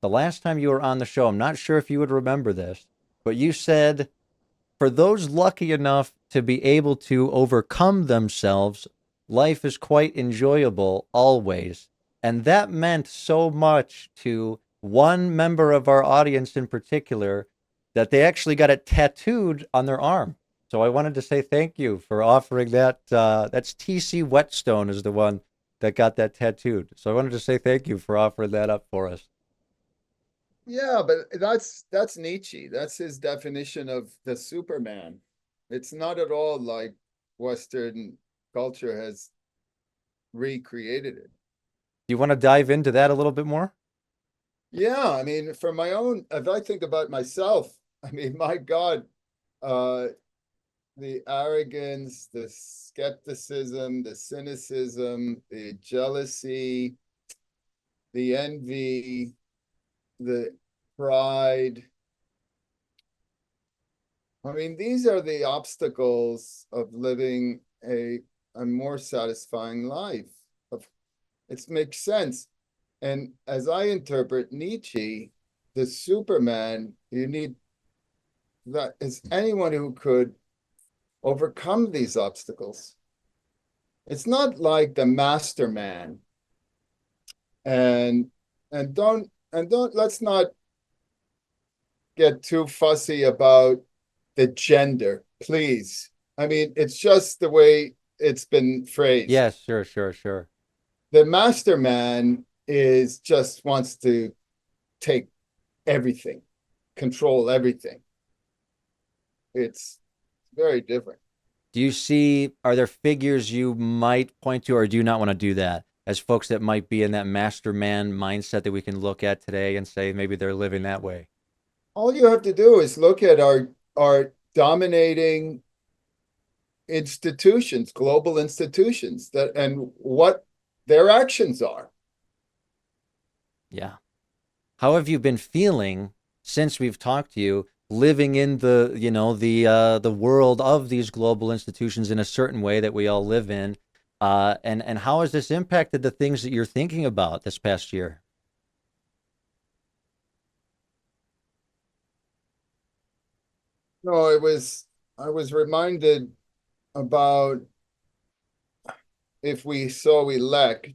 the last time you were on the show, I'm not sure if you would remember this, but you said for those lucky enough to be able to overcome themselves, life is quite enjoyable always. And that meant so much to one member of our audience in particular that they actually got it tattooed on their arm. So I wanted to say thank you for offering that. That's TC Whetstone is the one that got that tattooed. So I wanted to say thank you for offering that up for us. Yeah, but that's Nietzsche. That's his definition of the Superman. It's not at all like Western culture has recreated it. Do you want to dive into that a little bit more? Yeah, I mean, for my own, if I think about myself, I mean, my God, uh, the arrogance, the skepticism, the cynicism, the jealousy, the envy, the pride. I mean, these are the obstacles of living a more satisfying life. It makes sense. And as I interpret Nietzsche, the Superman, you need that is anyone who could overcome these obstacles. It's not like the master man. And and don't let's not get too fussy about the gender, please. I mean, it's just the way it's been phrased. Yes, sure, sure, sure. The master man is just wants to take everything, control everything. It's very different. Do you see, are there figures you might point to, or do you not want to do that? As folks that might be in that master man mindset that we can look at today and say maybe they're living that way. All you have to do is look at our dominating institutions, global institutions, that and what their actions are. Yeah. How have you been feeling since we've talked to you, living in the, the world of these global institutions in a certain way that we all live in? And how has this impacted the things that you're thinking about this past year? No, it was I was reminded about if we so elect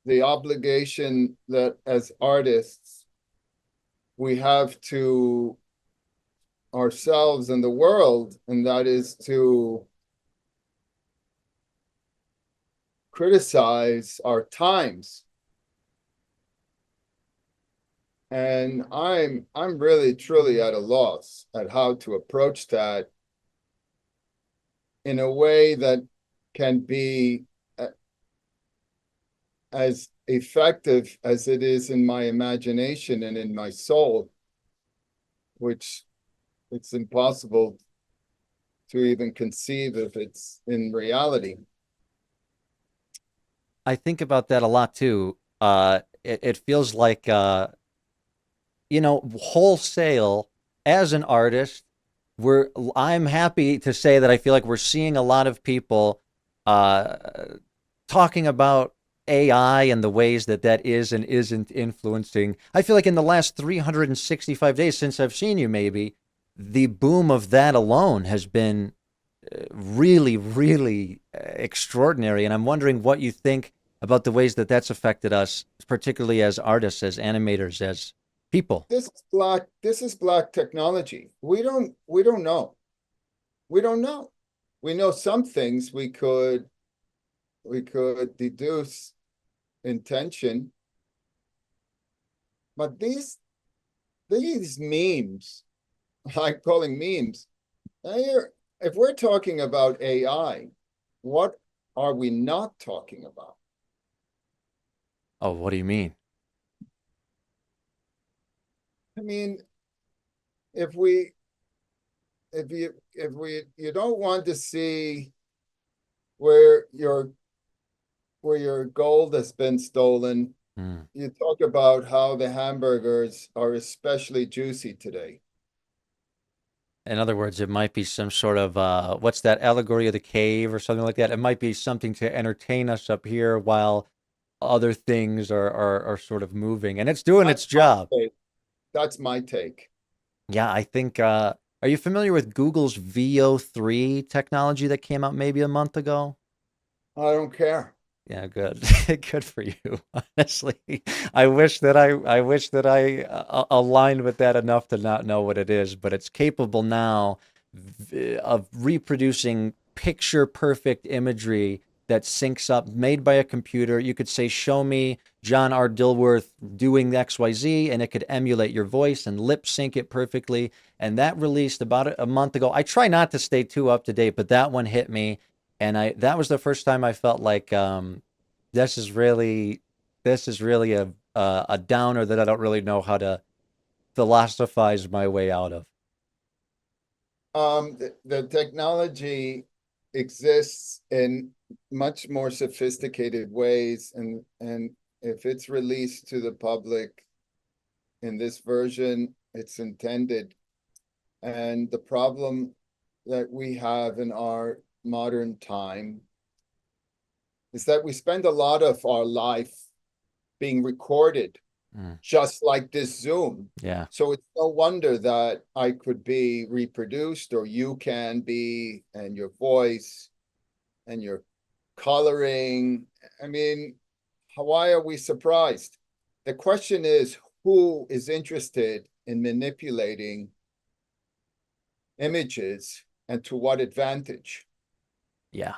the obligation that as artists we have to ourselves and the world, and that is to criticize our times. And I'm really truly at a loss at how to approach that in a way that can be as effective as it is in my imagination and in my soul, which it's impossible to even conceive if it's in reality. I think about that a lot too. It feels like, wholesale as an artist, I'm happy to say that I feel like we're seeing a lot of people uh, talking about AI and the ways that that is and isn't influencing. I feel like in the last 365 days since I've seen you, maybe the boom of that alone has been really, really extraordinary. And I'm wondering what you think about the ways that that's affected us, particularly as artists, as animators, as people. This is black technology. We don't know. We don't know. We know some things we could deduce intention, but these memes, I'm calling memes. Now here, if we're talking about AI, what are we not talking about? Oh, what do you mean? I mean, if we if we you don't want to see where your where your gold has been stolen, Hmm. you talk about how the hamburgers are especially juicy today. In other words, it might be some sort of what's that allegory of the cave or something like that. It might be something to entertain us up here while other things are sort of moving, and it's doing its That's my job. take. That's my take. Yeah, I think. Are you familiar with Google's VO3 technology that came out maybe a month ago? I don't care. Yeah, good. Good for you. Honestly, I wish that I aligned with that enough to not know what it is, but it's capable now of reproducing picture perfect imagery that syncs up, made by a computer. You could say, "Show me John R. Dilworth doing XYZ," and it could emulate your voice and lip sync it perfectly. And that released about a month ago. I try not to stay too up to date, but that one hit me, and I that was the first time I felt like this is really this is really a downer that I don't really know how to philosophize my way out of. The technology exists in much more sophisticated ways, and if it's released to the public in this version, it's intended. And the problem that we have in our modern time is that we spend a lot of our life being recorded, Mm, just like this Zoom. yeah, So it's no wonder that I could be reproduced, or you can be, and your voice and your coloring. I mean, why are we surprised? The question is, who is interested in manipulating images, and to what advantage? yeah.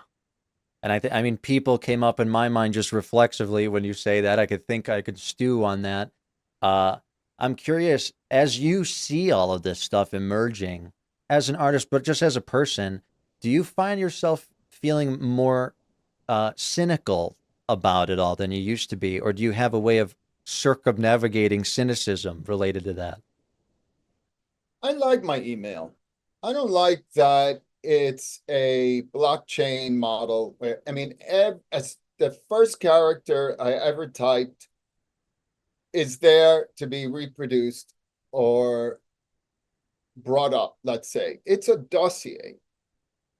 And I mean, people came up in my mind just reflexively when you say that. I could stew on that. Uh, I'm curious, as you see all of this stuff emerging as an artist, but just as a person, do you find yourself feeling more cynical about it all than you used to be, or do you have a way of circumnavigating cynicism related to that? I like my email. I don't like that it's a blockchain model. I mean, as the first character I ever typed is there to be reproduced or brought up, let's say. It's a dossier.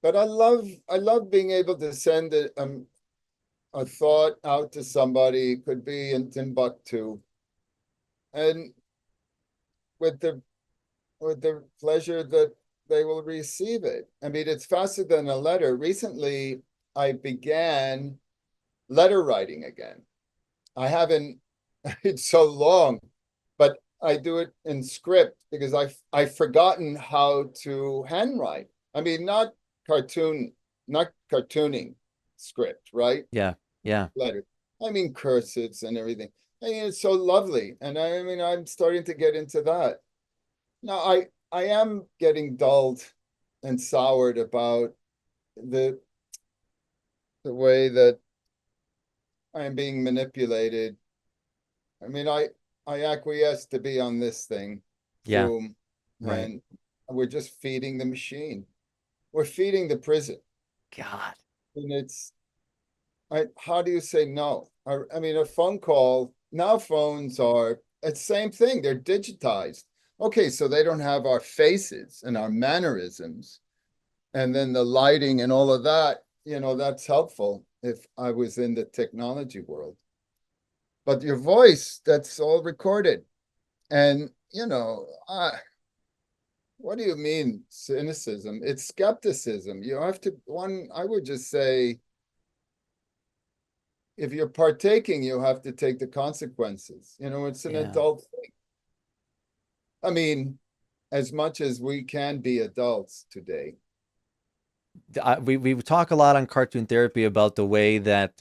But I love being able to send a thought out to somebody, could be in Timbuktu, and with the pleasure that they will receive it. I mean, it's faster than a letter. Recently, I began letter writing again. I haven't, it's so long, but I do it in script because I've forgotten how to handwrite. I mean, not cartooning script, right? Yeah, yeah, Letter. I mean, cursives and everything. I mean, it's so lovely, and I mean, I'm starting to get into that. Now, I am getting dulled and soured about the the way that I am being manipulated. I mean, I acquiesce to be on this thing, yeah, Zoom, right. and we're just feeding the machine. We're feeding the prison, God, and how do you say no? I mean, a phone call now. Phones are it's the same thing. They're digitized. Okay, so they don't have our faces and our mannerisms, and then the lighting and all of that. That's helpful if I was in the technology world. But your voice, that's all recorded. And, what do you mean cynicism? It's skepticism. You have to, I would just say, if you're partaking, you have to take the consequences. It's an yeah. adult thing. I mean, as much as we can be adults today. We talk a lot on cartoon therapy about the way that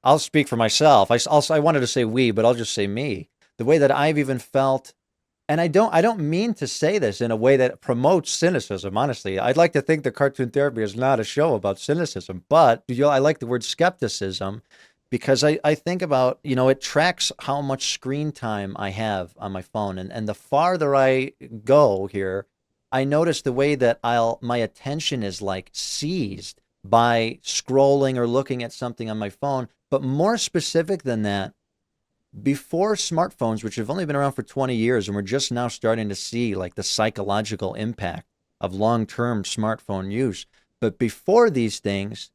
I'll speak for myself. I wanted to say we, but I'll just say me. The way that I've even felt, and I don't mean to say this in a way that promotes cynicism. Honestly, I'd like to think that cartoon therapy is not a show about cynicism, but I like the word skepticism because I think about, it tracks how much screen time I have on my phone. And the farther I go here, I notice the way that my attention is like seized by scrolling or looking at something on my phone. But more specific than that, before smartphones, which have only been around for 20 years, and we're just now starting to see like the psychological impact of long term smartphone use. But before these things,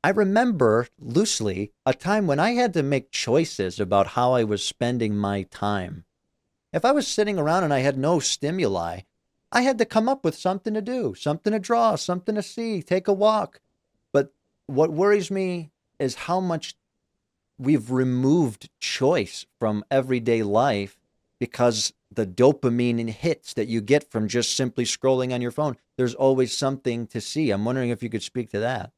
I remember loosely a time when I had to make choices about how I was spending my time. If I was sitting around and I had no stimuli, I had to come up with something to do, something to draw, something to see, take a walk. But what worries me is how much we've removed choice from everyday life because the dopamine hits that you get from just simply scrolling on your phone, there's always something to see. I'm wondering if you could speak to that.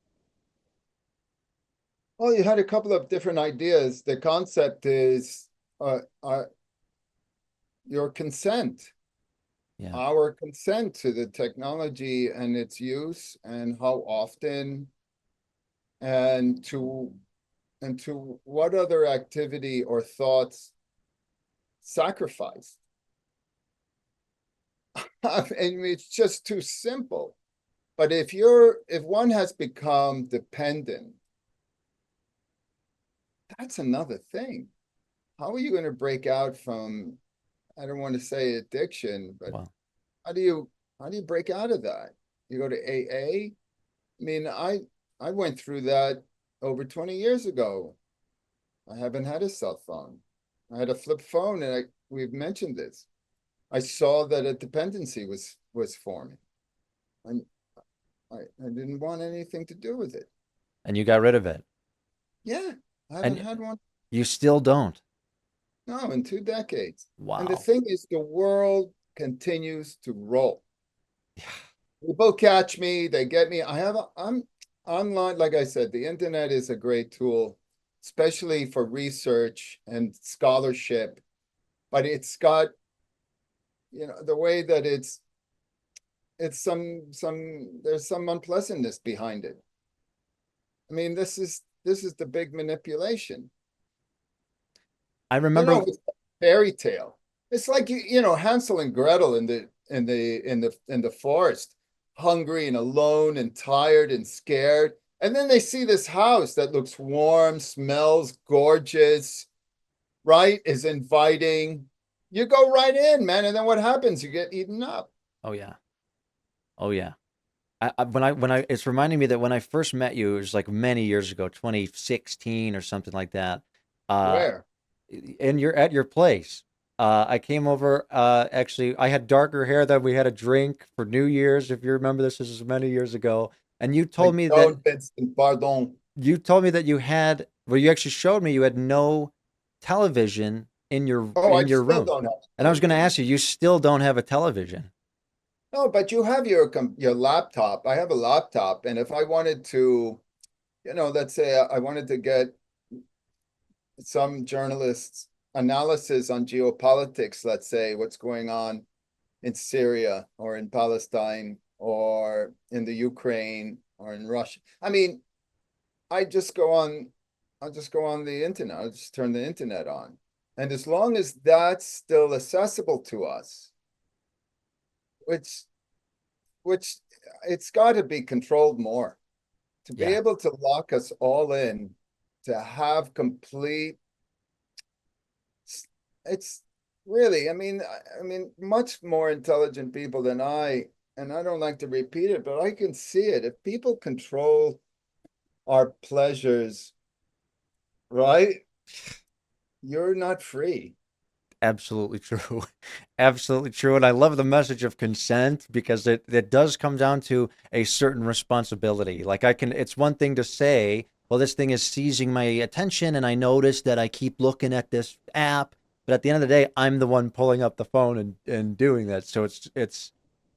Well, you had a couple of different ideas. The concept is uh, uh, your consent, Yeah. our consent to the technology and its use, and how often, and to what other activity or thoughts sacrifice. I mean, it's just too simple. But if one has become dependent, that's another thing. How are you going to break out from, I don't want to say addiction, but Well, how do you how do you break out of that? You go to AA? I mean, I went through that over 20 years ago. I haven't had a cell phone. I had a flip phone, and we've mentioned this. I saw that a dependency was forming, and I didn't want anything to do with it. and you got rid of it. Yeah, I haven't And had one, you still don't. no, in 2 decades. And the Wow. thing is, the world continues to roll. People catch me, they get me. I'm online, like I said, the internet is a great tool, especially for research and scholarship, but it's got, the way that it's there's some unpleasantness behind it. I mean, this is the big manipulation. I remember. It's a fairy tale. It's like Hansel and Gretel in the forest, hungry and alone and tired and scared. And then they see this house that looks warm, smells gorgeous, right? Is inviting. You go right in, man. And then what happens? You get eaten up. Oh yeah. Oh yeah. When I it's reminding me that when I first met you, it was like many years ago, 2016 or something like that. Uh, Where? and you're at your place. I came over. Actually, I had darker hair. Then we had a drink for New Year's. If you remember this is many years ago. And I don't, Vincent, pardon. you had. Well, you actually showed me you had no television in your Oh, I still room. don't have a And I was going to television. ask you, you still don't have a television. No, but you have your laptop. I have a laptop, and if I wanted to, let's say I wanted to get some journalists' analysis on geopolitics, let's say what's going on in Syria or in Palestine or in the Ukraine or in Russia. I mean, I just go on, I'll just go on the internet. I'll just turn the internet on. And as long as that's still accessible to us, which which it's got to be controlled more, to be Yeah, able to lock us all in, to have complete, it's really, I mean, much more intelligent people than and I don't like to repeat it, but I can see it. If people control our pleasures, right, you're not free. absolutely true. Absolutely true. And I love the message of consent because it does come down to a certain responsibility. Like it's one thing to say, well, this thing is seizing my attention and I notice that I keep looking at this app. But at the end of the day, I'm the one pulling up the phone and doing that. So it's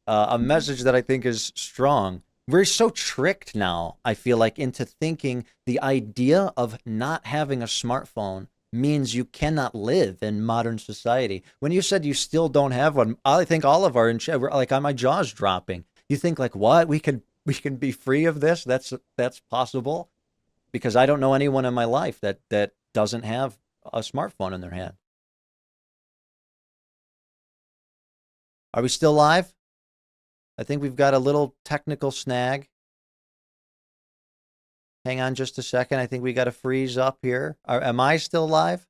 a message that I think is strong. We're so tricked now, I feel like, into thinking the idea of not having a smartphone means you cannot live in modern society. When you said you still don't have one, I think all of our like my jaw's dropping. You think like what? We can be free of this? That's possible? Because I don't know anyone in my life that doesn't have a smartphone in their hand. Are we still live? I think we've got a little technical snag. Hang on just a second. I think we got to freeze up here. Am I still live?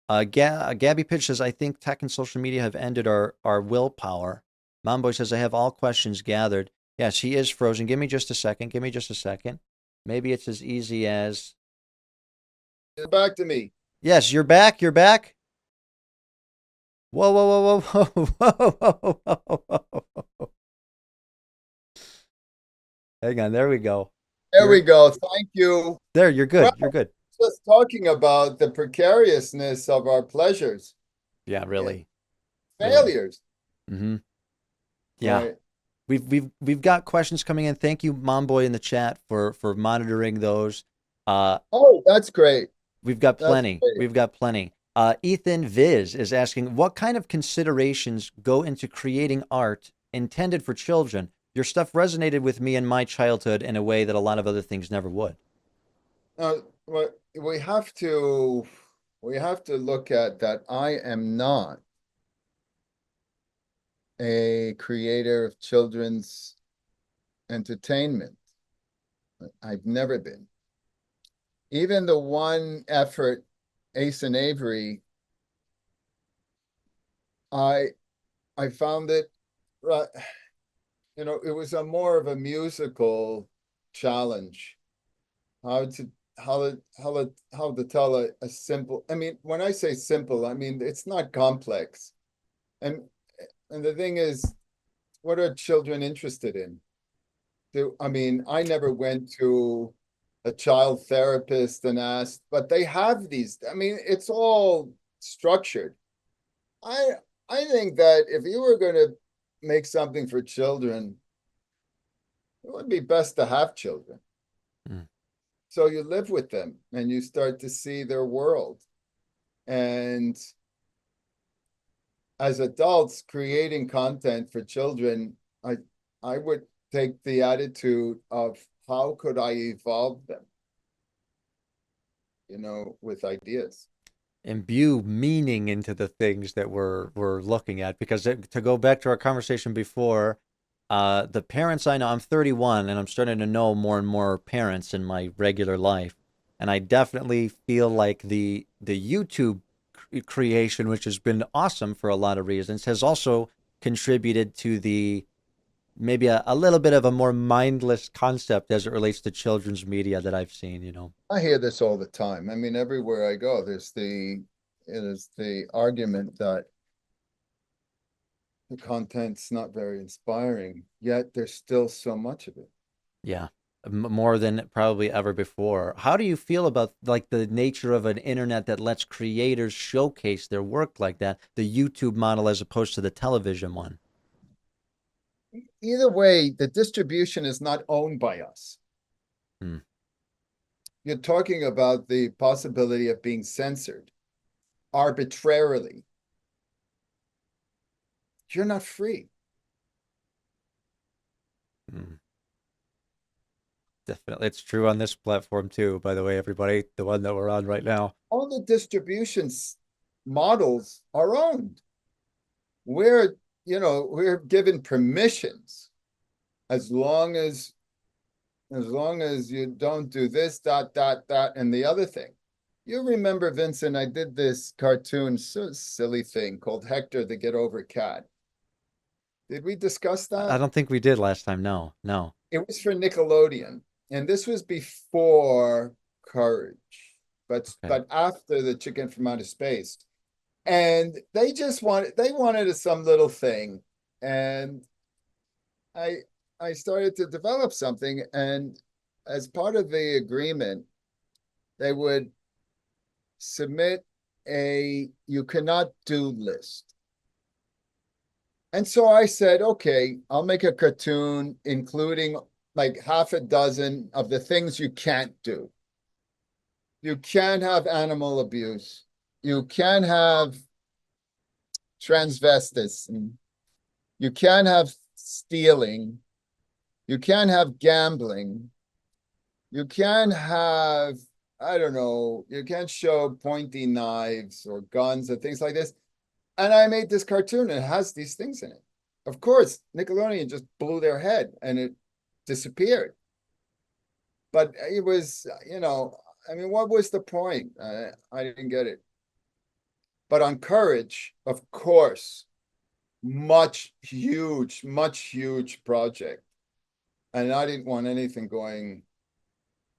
Gabby Pitch says, I think tech and social media have ended our willpower. Momboy says, I have all questions gathered. Yes, he is frozen. Give me just a second. Give me just a second. Maybe it's as easy as, Get back to me. yes, you're back. You're back. Whoa, whoa, whoa, whoa, whoa, whoa, whoa, whoa, whoa. Hang on. There we go. There we You're go. Thank you. there. You're Well, good. You're good. just talking about the precariousness of our pleasures Yeah, and really, really. failures, Mm-hmm. Yeah. right? We've got questions coming in. Thank you, Mom Boy, in the chat for monitoring those. Uh, Oh, that's great. we've got That's plenty. great. We've got plenty. Ethan Viz is asking, what kind of considerations go into creating art intended for children? Your stuff resonated with me in my childhood in a way that a lot of other things never would. What we have to look at that. I am not a creator of children's entertainment. I've never been. Even the one effort, Ace and Avery, I I found it, uh, it was a more of a musical challenge. How to how to tell a simple. I mean, when I say simple, I mean it's not complex. And and the thing is, what are children interested in? I mean, I never went to a child therapist and asked, but they have these. I mean, it's all structured. I I think that if you were going to make something for children, it would be best to have children. Mm. So you live with them and you start to see their world. And as adults creating content for children, I would take the attitude of how could I evolve them, with ideas. Imbue meaning into the things that we're looking at. Because to go back to our conversation before, the parents I know, I'm 31 and I'm starting to know more and more parents in my regular life, and I definitely feel like the YouTube creation, which has been awesome for a lot of reasons, has also contributed to the maybe a little bit of a more mindless concept as it relates to children's media that I've seen, you know. I hear this all the time. I mean, everywhere I go, it is the argument that the content's not very inspiring, yet there's still so much of it. Yeah, more than probably ever before. How do you feel about like the nature of an internet that lets creators showcase their work like that, the YouTube model as opposed to the television one? Either way, the distribution is not owned by us. Hmm. You're talking about the possibility of being censored arbitrarily. You're not free. Hmm. Definitely, it's true on this platform too. By the way, everybody, the one that we're on right now. All the distributions models are owned. We're given permissions as long as you don't do this, that, and the other thing. You remember, Vincent, I did this cartoon, so silly thing called Hector the Get Over Cat. Did we discuss I that? don't think we did last time. No, no. It was for Nickelodeon, and this was before Courage, but Okay. but after the Chicken from Outer Space. And they wanted some little thing, and I I started to develop something, and as part of the agreement, they would submit a you cannot do list. And so I said, okay, I'll make a cartoon including like half a dozen of the things you can't do. You can't have animal abuse. You can't have transvestites. You can't have stealing. You can't have gambling. You can't have, I don't know, you can't show pointy knives or guns and things like this. And I made this cartoon and it has these things in it. Of course, Nickelodeon just blew their head and it disappeared. But it was, I mean, what was the point? I didn't get it. But on Courage, of course, much huge project. and I didn't want anything going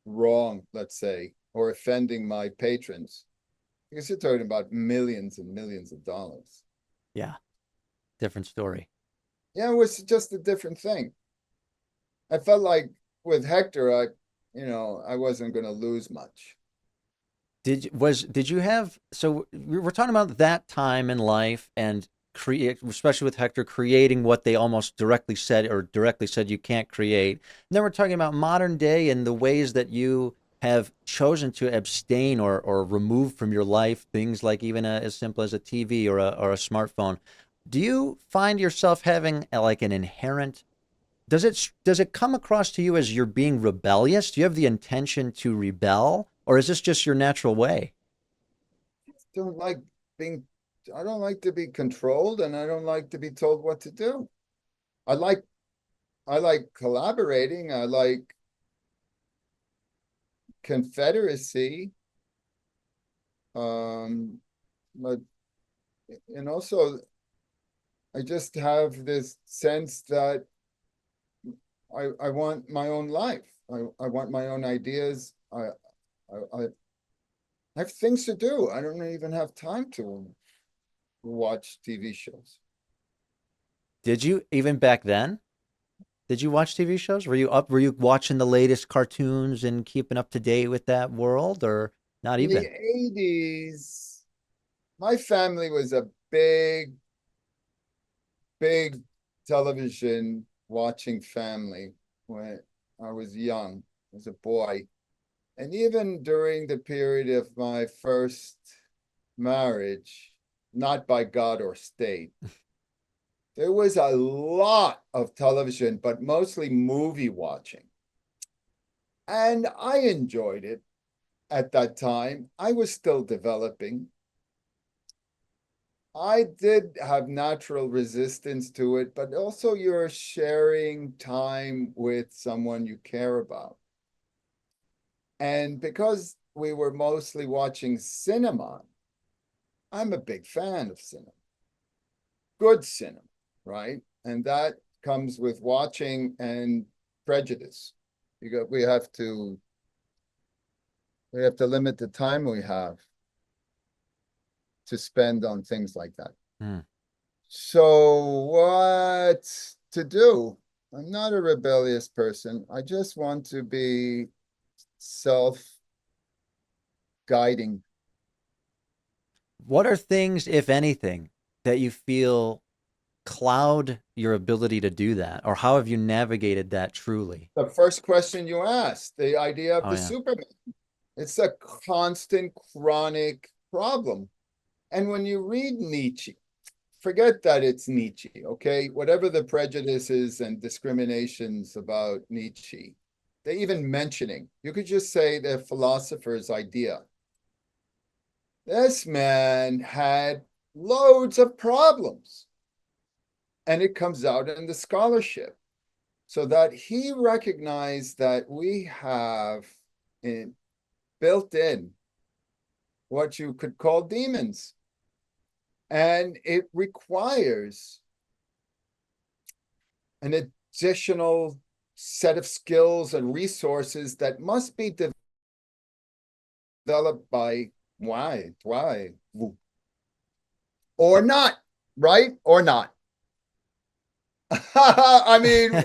wrong, let's say, or offending my patrons, because you're talking about millions and millions of dollars. Yeah, different story. Yeah, it was just a different thing. I felt like with Hector, I wasn't going to lose much. Did you have, so we're talking about that time in life and create, especially with Hector creating what they almost directly said you can't create. And then we're talking about modern day and the ways that you have chosen to abstain or remove from your life things like even as simple as a TV or a smartphone. Do you find yourself having like an inherent, does it come across to you as you're being rebellious? Do you have the intention to rebel, or is this just your natural way? Don't like being, I don't like to be controlled, and I don't like to be told what to do. I like, I like collaborating. I like confederacy. Um, but and also I just have this sense that I want my own life. I want my own ideas. I have things to do. I don't even have time to watch TV shows. Did you even back then? Did you watch TV shows? Were you watching the latest cartoons and keeping up to date with that world or not In the even? 80s, my family was a big television watching family when I was young, as a boy. And even during the period of my first marriage, not by God or state, there was a lot of television, but mostly movie watching. And I enjoyed it at that time. I was still developing. I did have natural resistance to it, but also you're sharing time with someone you care about. And because we were mostly watching cinema, I'm a big fan of cinema, good cinema, right? And that comes with watching and prejudice. We have to limit the time we have to spend on things like that. Hmm. So what to do? I'm not a rebellious person. I just want to be self-guiding. What are things, if anything, that you feel cloud your ability to do that? Or how have you navigated that truly? The first question you asked, the idea of Oh the yeah. Superman, it's a constant chronic problem. And when you read Nietzsche, forget that it's Nietzsche, okay? Whatever the prejudices and discriminations about Nietzsche, they even mentioning, you could just say the philosopher's idea. This man had loads of problems, and it comes out in the scholarship. So that he recognized that we have in, built in what you could call demons. And it requires an additional set of skills and resources that must be developed by why, or not, right? Or not. I mean,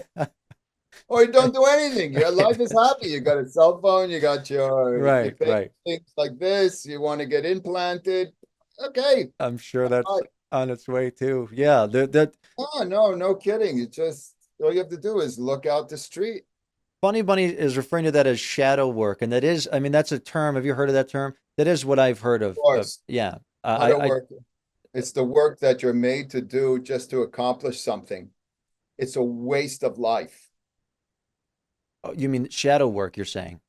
or you don't do anything. Your life is happy. You got a cell phone, you got you Right, pay right. things like this, you want to get implanted. Okay. I'm sure Uh, that's on its way too. Yeah, that oh, no, no kidding. You just all you have to do is look out the street. Funny Bunny is referring to that as shadow work, and that is, I mean, that's a term. Have you heard of that term? That is what I've heard Of of. course, Yeah, shadow work. It's the work that you're made to do just to accomplish something. It's a waste of life. oh, you mean shadow work? You're saying,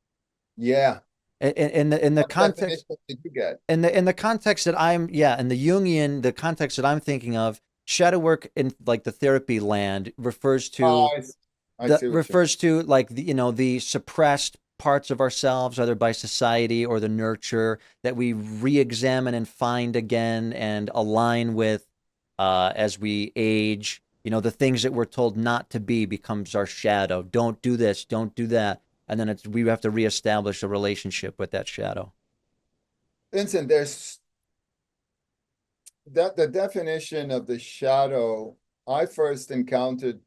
Yeah. in the What context, definition did you get? in the context that I'm, yeah, in the Jungian, the context that I'm thinking of, shadow work in like the therapy land refers to Oh, I see what you like the suppressed parts of ourselves, either by society or the nurture, that we re-examine and find again and align with as we age. the things that we're told not to be becomes our shadow. Don't do this, don't do that. And then we have to reestablish a relationship with that shadow. Vincent, there's that the definition of the shadow. I first encountered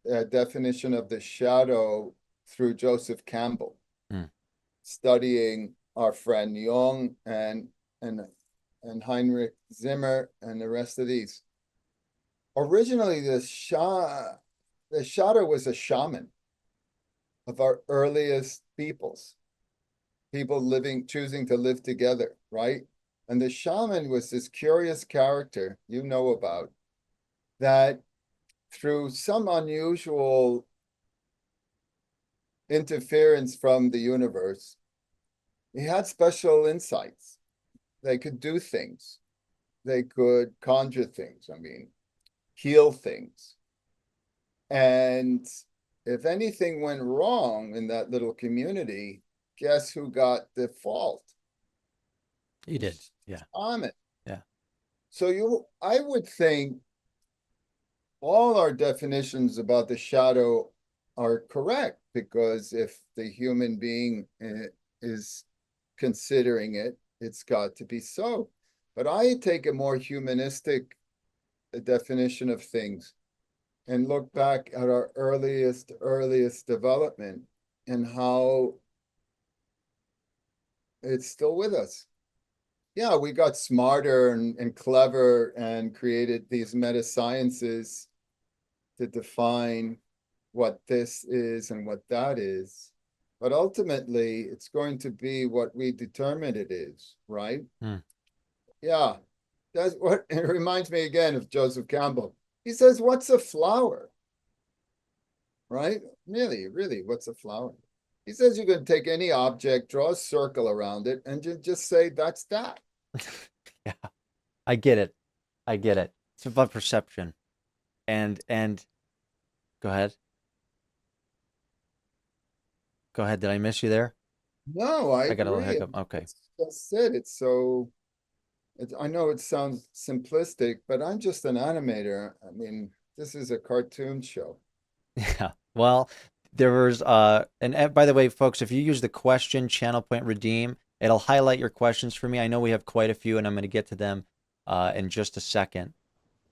a definition of the shadow through Joseph Campbell, Mm. studying our friend Jung and Heinrich Zimmer and the rest of these. Originally, the shadow was a shaman of our earliest people living, choosing to live together, right? And the shaman was this curious character you know about that through some unusual interference from the universe, he had special insights. They could do things. They could conjure things. I mean, heal things. And if anything went wrong in that little community, guess who got the fault? You did. Yeah. Shaman. Yeah. So I would think all our definitions about the shadow are correct, because if the human being is considering it, it's got to be so. But I take a more humanistic definition of things and look back at our earliest development and how it's still with us. Yeah, we got smarter and clever and created these meta sciences to define what this is and what that is. But ultimately, it's going to be what we determine it is, right? Mm. Yeah, that's what it reminds me again of Joseph Campbell. He says, "What's a flower?" Right? Really, what's a flower? He says you can take any object, draw a circle around it, and just say that's that. Yeah. I get it. I get it. It's about perception. And go ahead. Go ahead. Did I miss you there? No, I I got a little agree. hiccup. Okay. It's just it. It's so. I know it sounds simplistic, but I'm just an animator. I mean, this is a cartoon show. Yeah. Well, there was and by the way, folks, if you use the question channel point redeem, it'll highlight your questions for me. I know we have quite a few, and I'm going to get to them in just a second.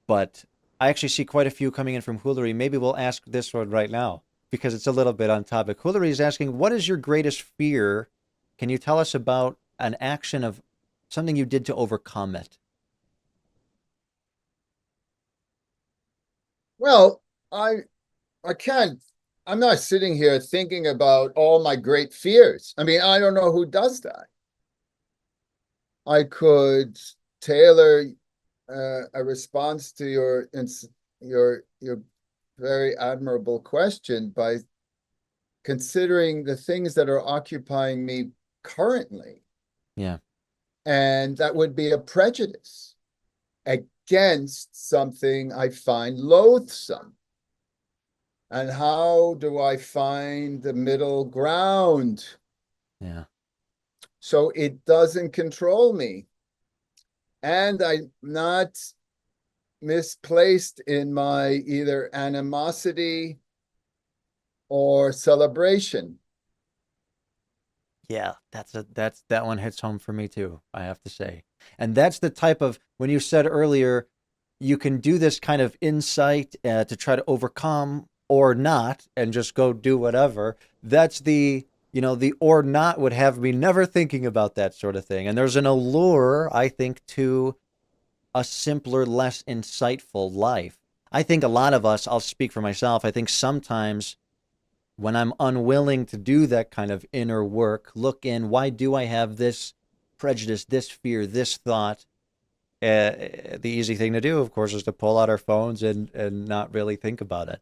But I actually see quite a few coming in from Hillary. Maybe we'll ask this one right now because it's a little bit on topic. Hillary is asking, "What is your greatest fear? Can you tell us about an action of something you did to overcome it?" Well, I can't. I'm not sitting here thinking about all my great fears. I mean, I don't know who does that. I could tailor a response to your very admirable question by considering the things that are occupying me currently, Yeah. and that would be a prejudice against something I find loathsome. And how do I find the middle ground Yeah. so it doesn't control me? And I'm not misplaced in my either animosity or celebration. Yeah, that one hits home for me too, I have to say. And that's the type of when you said earlier, you can do this kind of insight to try to overcome or not and just go do whatever. That's the or not would have me never thinking about that sort of thing. And there's an allure, I think, to a simpler, less insightful life. I think a lot of us, I'll speak for myself, I think sometimes when I'm unwilling to do that kind of inner work, look in, why do I have this prejudice, this fear, this thought? The easy thing to do, of course, is to pull out our phones and not really think about it.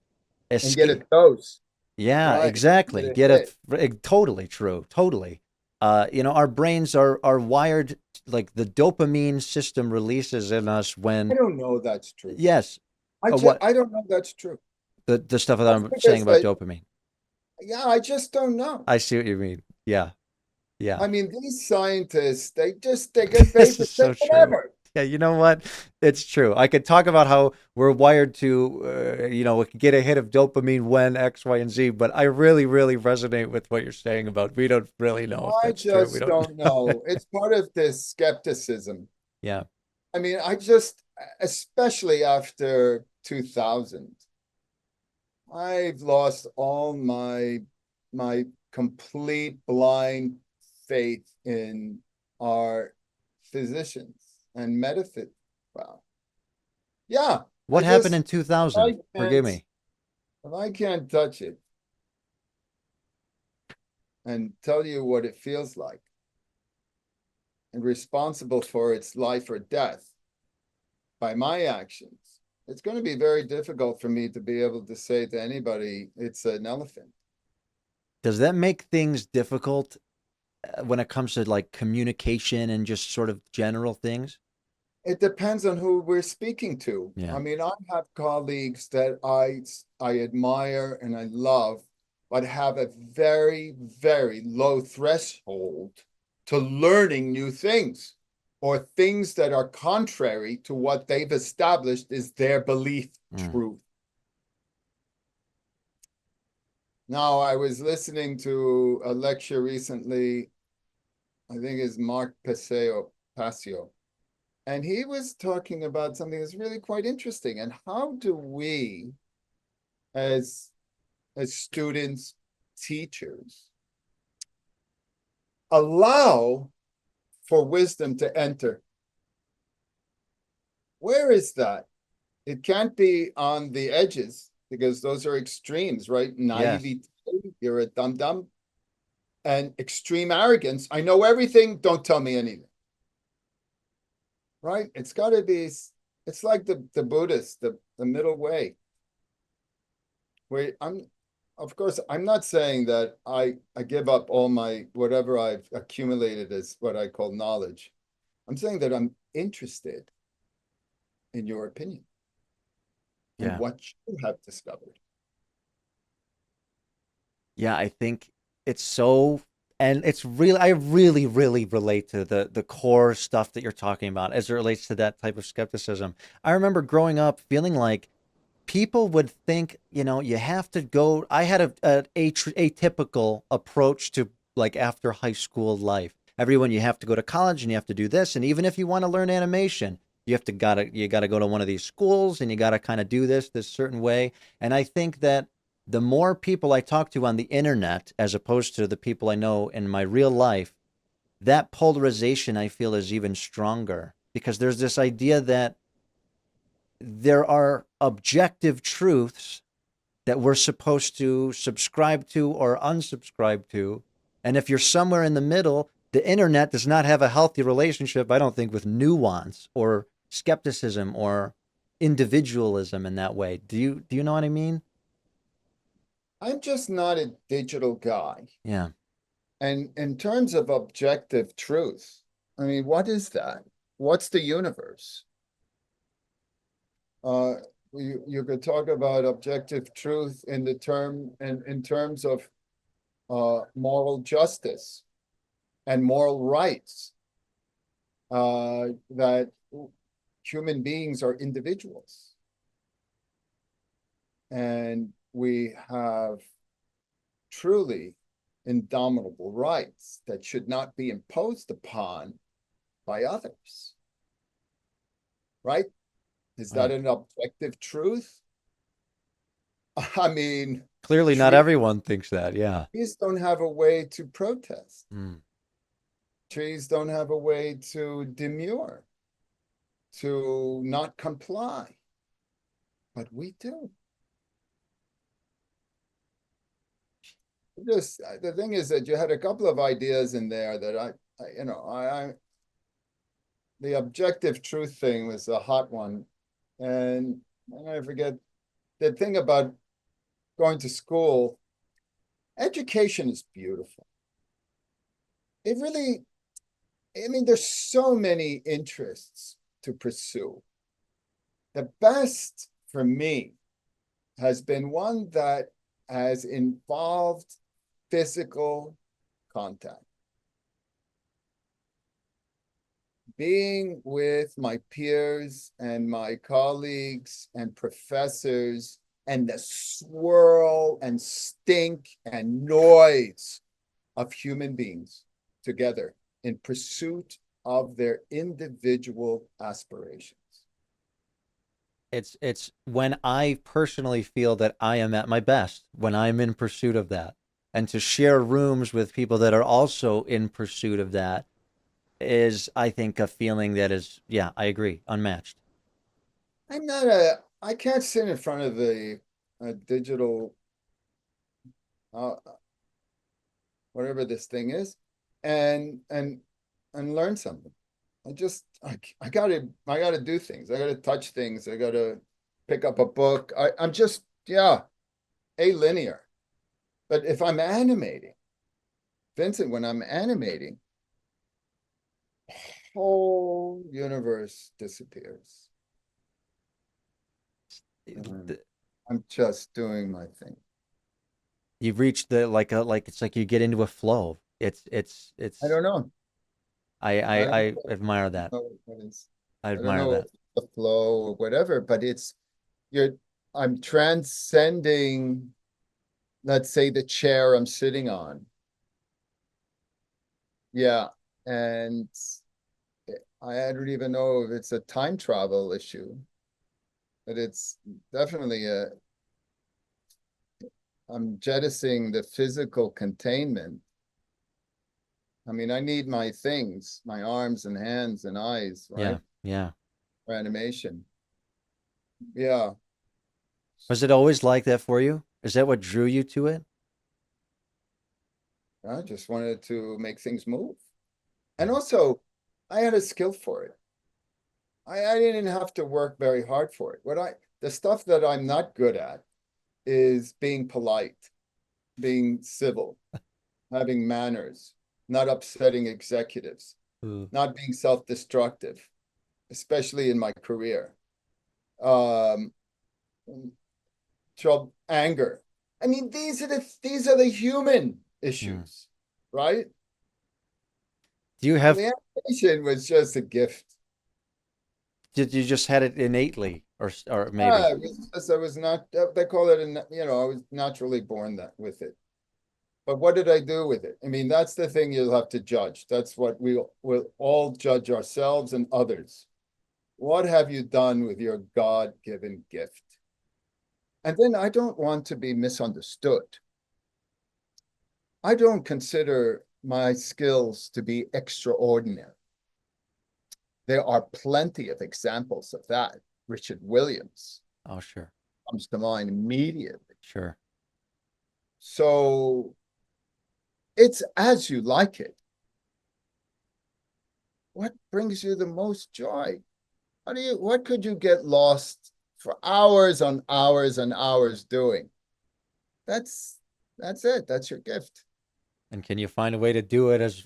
And get a Escape. dose, Yeah, right? Get exactly. a Get hit. totally true. Totally. Our brains are wired like the dopamine system releases in us I when don't know that's true. yes. What I don't know that's true. the stuff that That's I'm saying because about dopamine. yeah, I just don't know. I see what you mean. Yeah. Yeah. I mean, these scientists, they get paid This to is say so true. whatever. Yeah, you know what? It's true. I could talk about how we're wired to, get a hit of dopamine when X, Y, and Z, but I really, really resonate with what you're saying about we don't really know if I that's true. We just don't don't know. know. It's part of this skepticism. Yeah. I mean, I just, especially after 2000, I've lost all my complete blind faith in our physicians and metaphysics. Wow. Yeah, What happened in I 2000? Forgive can't, me. if I can't touch it and tell you what it feels like and responsible for its life or death by my actions, it's going to be very difficult for me to be able to say to anybody it's an elephant. Does that make things difficult when it comes to like communication and just sort of general things? It depends on who we're speaking to. Yeah. I mean, I have colleagues that I admire and I love, but have a very, very low threshold to learning new things or things that are contrary to what they've established is their belief Mm. truth. Now, I was listening to a lecture recently, I think it's Mark Passio, and he was talking about something that's really quite interesting. And how do we, as students, teachers, allow for wisdom to enter? Where is that? It can't be on the edges because those are extremes, right? Yes. Naivety, you're a dum dum, and extreme arrogance. I know everything. Don't tell me anything. Right? It's got to be. It's like the Buddhists, the middle way. Where of course, I'm not saying that I give up all my whatever I've accumulated as what I call knowledge. I'm saying that I'm interested in your opinion and Yeah. what you have discovered. Yeah, I think it's so and it's really I really really relate to the core stuff that you're talking about as it relates to that type of skepticism. I remember growing up feeling like people would think, you have to go. I had atypical approach to like after high school life. Everyone, you have to go to college and you have to do this, and even if you want to learn animation, you gotta go to one of these schools and you gotta kind of do this certain way. And I think that the more people I talk to on the internet, as opposed to the people I know in my real life, that polarization I feel is even stronger because there's this idea that there are objective truths that we're supposed to subscribe to or unsubscribe to. And if you're somewhere in the middle, the internet does not have a healthy relationship, I don't think, with nuance or skepticism or individualism in that way. Do you know what I mean? I'm just not a digital guy. Yeah. And in terms of objective truth, I mean, what is that? What's the universe? Uh, you could talk about objective truth in the term in terms of moral justice and moral rights, that human beings are individuals and we have truly indomitable rights that should not be imposed upon by others, right? Is that Right. an objective truth? I mean, Clearly, not trees everyone thinks that. Yeah. don't have a way to protest. Mm. Trees don't have a way to demur, to not comply, but we do. Just the thing is that you had a couple of ideas in there that the objective truth thing was a hot one, and I forget the thing about going to school. Education is beautiful. It really, I mean, there's so many interests to pursue. The best for me has been one that has involved physical contact. being with my peers and my colleagues and professors and the swirl and stink and noise of human beings together in pursuit of their individual aspirations. It's when I personally feel that I am at my best, when I'm in pursuit of that. And to share rooms with people that are also in pursuit of that is, I think, a feeling that is, yeah, I agree, unmatched. I can't sit in front of a digital, uh, whatever this thing is, and and and learn something. I gotta do things. I gotta touch things. I gotta pick up a book. I'm just, yeah, alinear. But if I'm animating, Vincent, when I'm animating, whole universe disappears. And I'm just doing my thing. You've reached the like it's like you get into a flow. I It's don't know. I don't I admire that. know what is. I I don't admire know if that. it's the flow or whatever, but you're I'm transcending, let's say, the chair I'm sitting on. Yeah. And I don't even know if it's a time travel issue, but it's definitely I'm jettisoning the physical containment. I mean, I need my things, my arms and hands and eyes, Yeah, right? yeah. For animation. Yeah. Was it always like that for you? Is that what drew you to it? I just wanted to make things move. And Yeah. also, I had a skill for it. I didn't have to work very hard for it. The stuff that I'm not good at is being polite, being civil, having manners, not upsetting executives, Ooh. not being self-destructive, especially in my career. Um, trouble, anger. I mean, these are the human Hmm. issues, right? Do you So have the animation was just a gift. did you just had it innately or maybe? It was just, I was not, they call it, I was naturally born that with it. But what did I do with it? I mean, that's the thing you'll have to judge. That's what we will all judge ourselves and others. What have you done with your God-given gift? And then I don't want to be misunderstood. I don't consider my skills to be extraordinary. There are plenty of examples of that. Richard Williams Oh, sure. comes to mind immediately. Sure. So it's as you like it. What brings you the most joy? What could you get lost for hours on hours and hours doing? That's that's it. That's your gift. And can you find a way to do it as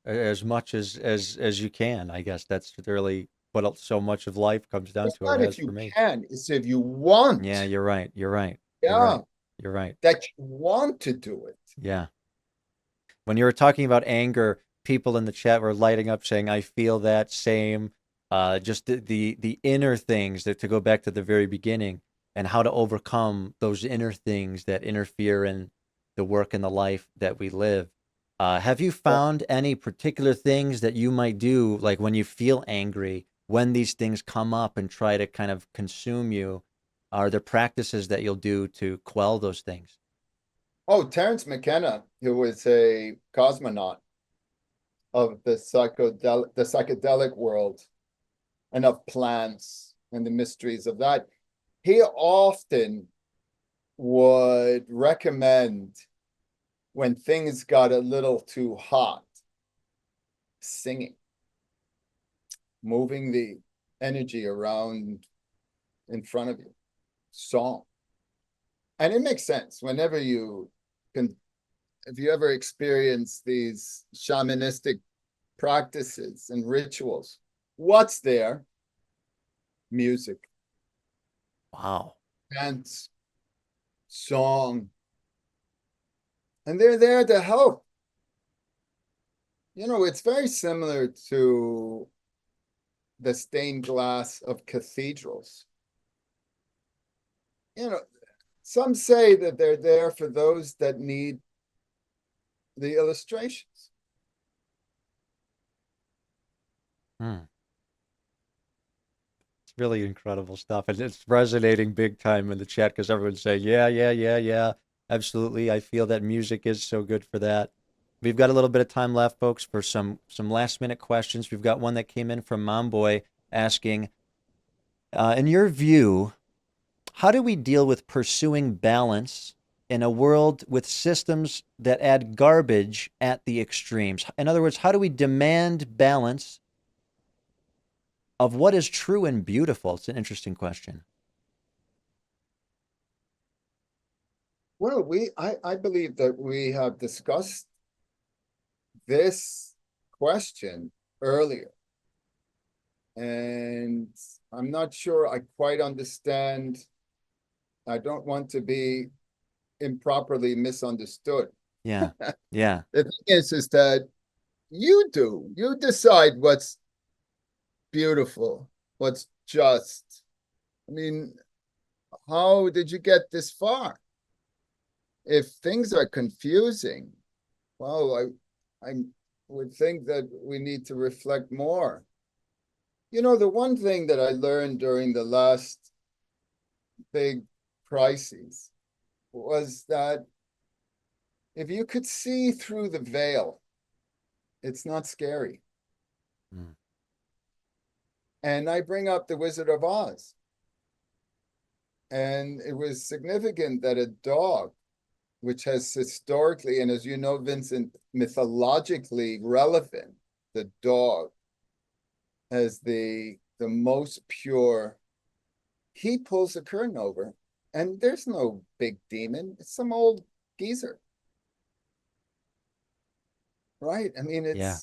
as much as you can? I guess that's really what so much of life comes down It's to, or not has if for you me. can, it's if you Yeah, want. you're right. You're right. You're Yeah, right. You're right. that you want to do it. Yeah. When you were talking about anger, people in the chat were lighting up saying, "I feel that same." Just the inner things that to go back to the very beginning and how to overcome those inner things that interfere in the work and the life that we live. Have you found any particular things that you might do, like when you feel angry, when these things come up and try to kind of consume you? Are there practices that you'll do to quell those things? Oh, Terence McKenna, who was a cosmonaut of the psychedelic world and of plants and the mysteries of that, he often would recommend when things got a little too hot, singing, moving the energy around in front of you, song. And it makes sense whenever you can, if you ever experience these shamanistic practices and rituals, what's there? Music, Wow. dance, song, and they're there to help. It's very similar to the stained glass of cathedrals. You know, some say that they're there for those that need the illustrations. Hmm. It's really incredible stuff. And it's resonating big time in the chat because everyone's saying, yeah, yeah, yeah, yeah, absolutely. I feel that music is so good for that. We've got a little bit of time left, folks, for some last minute questions. We've got one that came in from Momboy asking, in your view, how do we deal with pursuing balance in a world with systems that add garbage at the extremes? In other words, how do we demand balance of what is true and beautiful? It's an interesting question. Well, I believe that we have discussed this question earlier, and I'm not sure I quite understand. I don't want to be improperly misunderstood. Yeah. Yeah. The thing is that you decide what's beautiful, what's just. I mean, how did you get this far? If things are confusing, well, I would think that we need to reflect more. You know, the one thing that I learned during the last big crises was that if you could see through the veil, it's not scary. Mm. And I bring up the Wizard of Oz. And it was significant that a dog, which has historically, and as you know, Vincent, mythologically relevant, the dog as the most pure, he pulls the curtain over, and there's no big demon. It's some old geezer, right? I mean, Yeah.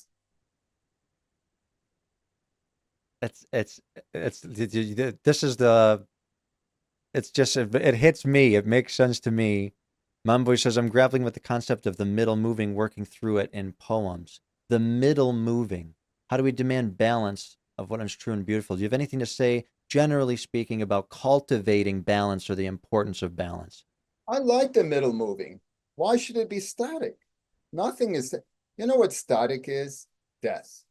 it's It's it's this is the it's just it hits me. It makes sense to me. Mamboy says I'm grappling with the concept of the middle moving, working through it in poems. The middle moving. How do we demand balance of what is true and beautiful? Do you have anything to say, generally speaking, about cultivating balance or the importance of balance? I like the middle moving. Why should it be static? Nothing is, you know what static is? Death.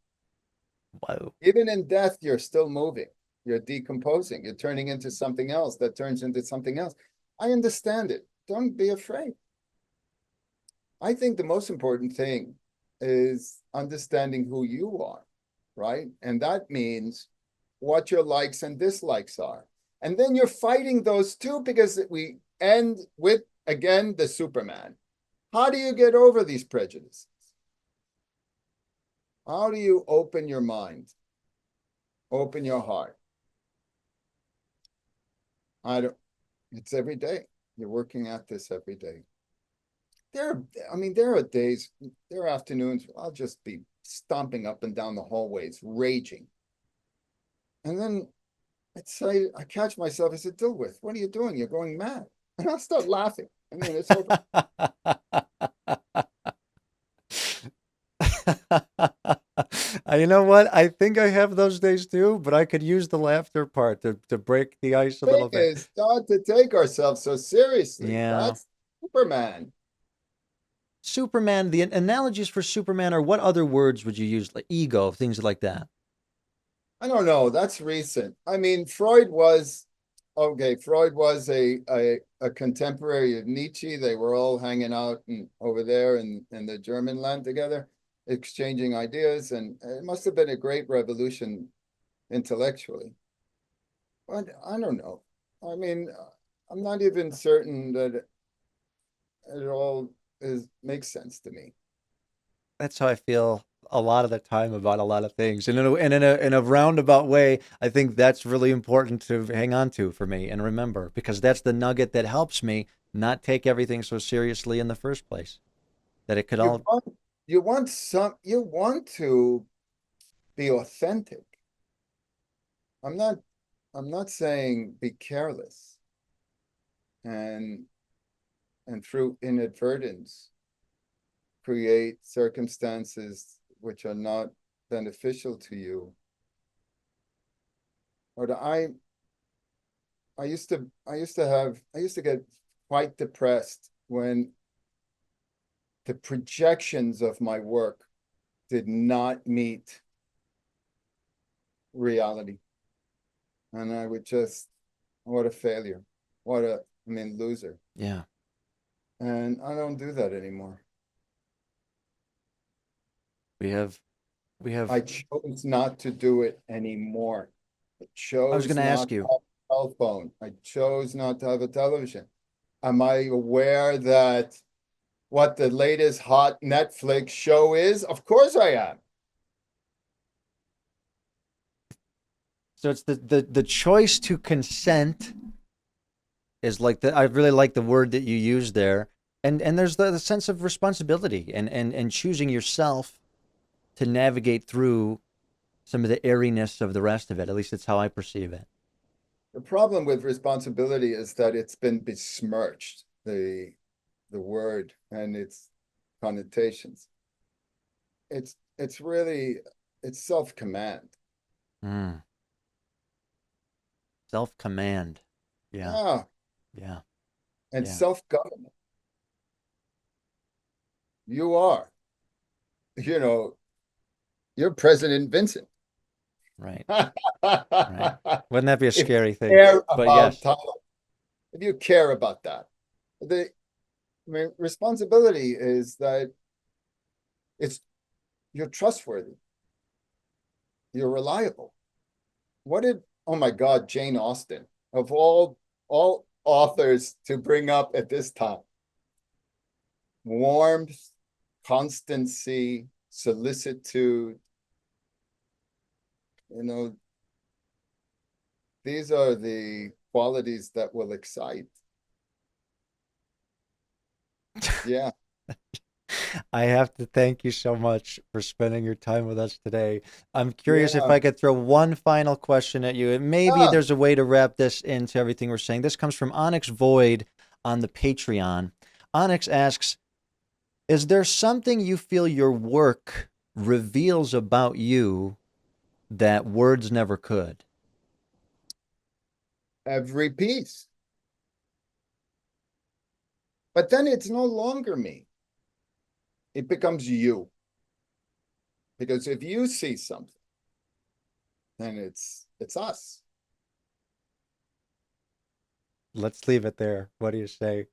Whoa. Even in death, you're still moving. You're decomposing. You're turning into something else that turns into something else. I understand it. Don't be afraid. I think the most important thing is understanding who you are, right? And that means what your likes and dislikes are. And then you're fighting those two because we end with, again, the Superman. How do you get over these prejudices? How do you open your mind, open your heart? I don't, it's every day. You're working at this every day. There are days, there are afternoons, I'll just be stomping up and down the hallways, raging. And then I catch myself, I said, Dilworth, what are you doing? You're going mad. And I'll start laughing. And then it's over. You know what? I think I have those days too, but I could use the laughter part to break the ice a Thing little bit. is not to take ourselves so seriously. Yeah. That's Superman. Superman, the analogies for Superman are what other words would you use? Like ego, things like that. I don't know. That's recent. I mean, Freud was okay. Freud was a contemporary of Nietzsche. They were all hanging out over there in the German land together, exchanging ideas, and it must have been a great revolution intellectually. But I don't know. I mean, I'm not even certain that it all is makes sense to me. That's how I feel a lot of the time about a lot of things. And in a roundabout way, I think that's really important to hang on to for me and remember because that's the nugget that helps me not take everything so seriously in the first place. That it could You all want you want to be authentic. I'm not I'm not saying be careless and through inadvertence create circumstances which are not beneficial to you. or I used to get quite depressed when the projections of my work did not meet reality. And I would just, what a failure. Loser. Yeah. And I don't do that anymore. We have, we have, I chose not to do it anymore. I I was going chose to ask not to you. have a cell phone. I chose not to have a television. Am I aware that what the latest hot Netflix show is? Of course I am. So it's the choice to consent is like I really like the word that you use there. And there's the sense of responsibility and choosing yourself to navigate through some of the airiness of the rest of it. At least it's how I perceive it. The problem with responsibility is that it's been besmirched, the word and its connotations. It's really it's self-command. Mm. Self command. Yeah. Yeah, Yeah. and Yeah. self-government. You are, you know, you're President Vincent. Right. Right. If Wouldn't that be a you scary thing? care But about yes. title, if you care about that, the responsibility is that it's you're trustworthy, you're reliable. What did oh my God, Jane Austen, of all authors to bring up at this time? Warmth, constancy, solicitude, you know, these are the qualities that will excite. Yeah, I have to thank you so much for spending your time with us today. I'm curious if yeah, I could throw one final question at you, and maybe yeah. there's a way to wrap this into everything we're saying. This comes from Onyx Void on the Patreon. Onyx asks, is there something you feel your work reveals about you that words never could? Every piece. But then it's no longer me. It becomes you. Because if you see something, then it's us. Let's leave it there. What do you say? Yeah,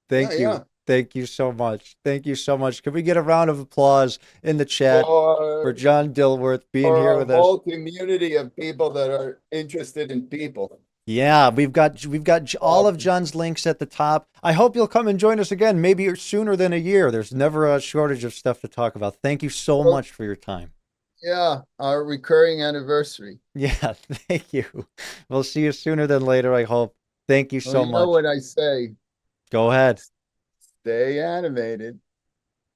Thank you. yeah. Thank you so much. Thank you so much. Can we get a round of applause in the chat for For John Dilworth being for here a with us? whole community of people that are interested in people. Yeah, we've got all of Awesome. John's links at the top. I hope you'll come and join us again, maybe sooner than a year. There's never a shortage of stuff to talk about. Thank you so Well, much for your time. yeah, our recurring anniversary. Yeah, thank you. We'll see you sooner than later, I hope. Thank you Well, so you know much. what I say, Go ahead. stay animated.